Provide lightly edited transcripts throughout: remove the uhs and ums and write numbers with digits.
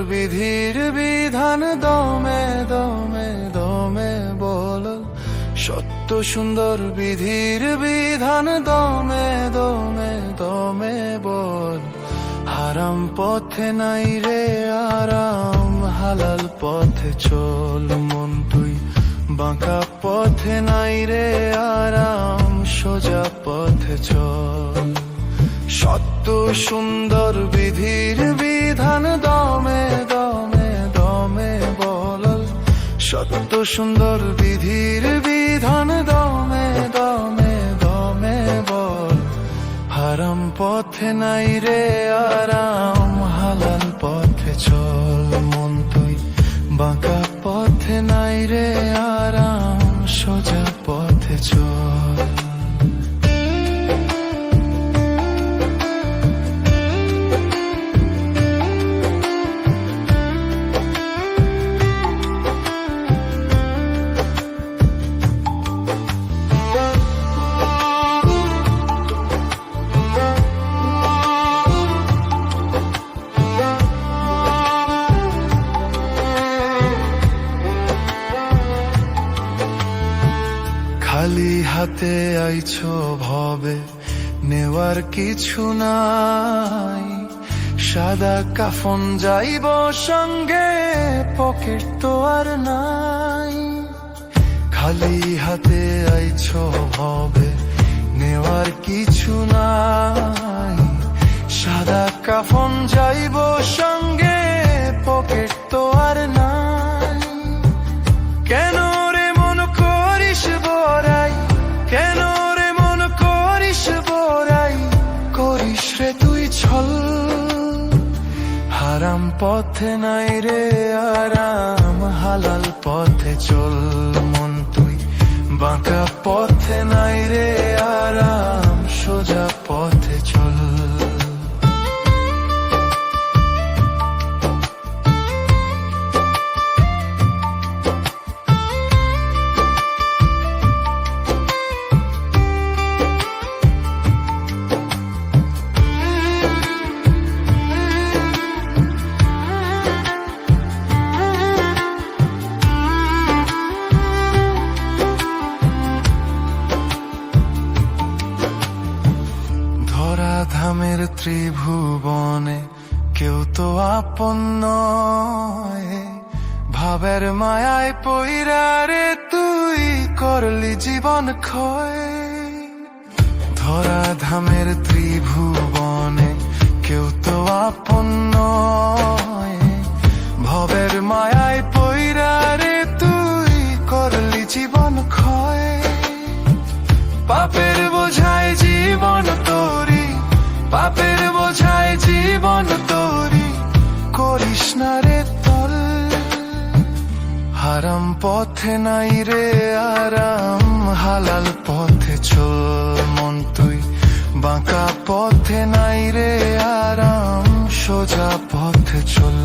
বিধির বিধান দমে দমে দমে বল, সত্য সুন্দর বিধির বিধান দমে দমে দমে বল। হারাম পথে নাই রে আরাম, হালাল পথে চল মন তুই, বাঁকা পথে নাই রে আরাম, সোজা পথে চল। সত্য সুন্দর বিধির বিধান দমে দমে দমে বল, সত্য সুন্দর বিধির বিধান দমে দমে দমে বল। হারাম পথে নাই রে আরাম, হালাল পথে চল মন তুই, বাঁকা পথে নাই রে আরাম, সোজা পথে চল। খালি হাতে আইছো ভবে, নেওয়ার কিছু নাই, সাদা কাফন যাইব সঙ্গে, পকেট তো আর নাই। খালি হাতে আইছো ভবে, নেওয়ার কিছু নাই, সাদা কাফন যাইব সঙ্গে, পকেট তো আর নাই। কেন রে মন করিস বড়াই, কেন রে মন করিস বড়াই, করিস রে তুই ছল। হারাম পথে নাই রে আরাম, হালাল পথে চল মন তুই, বাঁকা পথে নাই রে আরাম, সোজা পথে চল। ধামের ত্রিভুবনে কেউ তো আপন নয়, ভাবের মায়ায় পইরা রে তুই করলি জীবন ক্ষয়। ধরা ধামের ত্রিভুবনে কেউ তো আপন নয়, ভাবের মায়ায় পইরা রে তুই করলি জীবন ক্ষয়। পাপের বোঝায় জীবন তোরি, পাপের বোঝায় জীবন তোরি, করিস না রে তল। হারাম পথে নাই রে আরাম, হালাল পথে চল মন তুই, বাঁকা পথে নাই রে আরাম, সোজা পথে চল।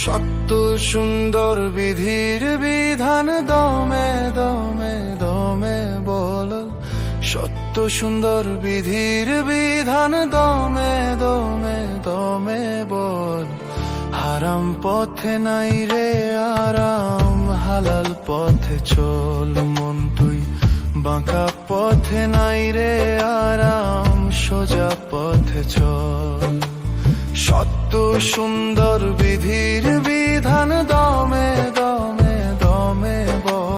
সত্য সুন্দর বিধির বিধান দমে দমে দমে বল, সত্য সুন্দর বিধির বিধান দমে দমে দমে বল। হারাম পথে নাই রে আরাম, হালাল পথে চল মন তুই, বাঁকা পথে নাই রে আরাম, সোজা পথে চল। সত্য সুন্দর বিধির বিধান দমে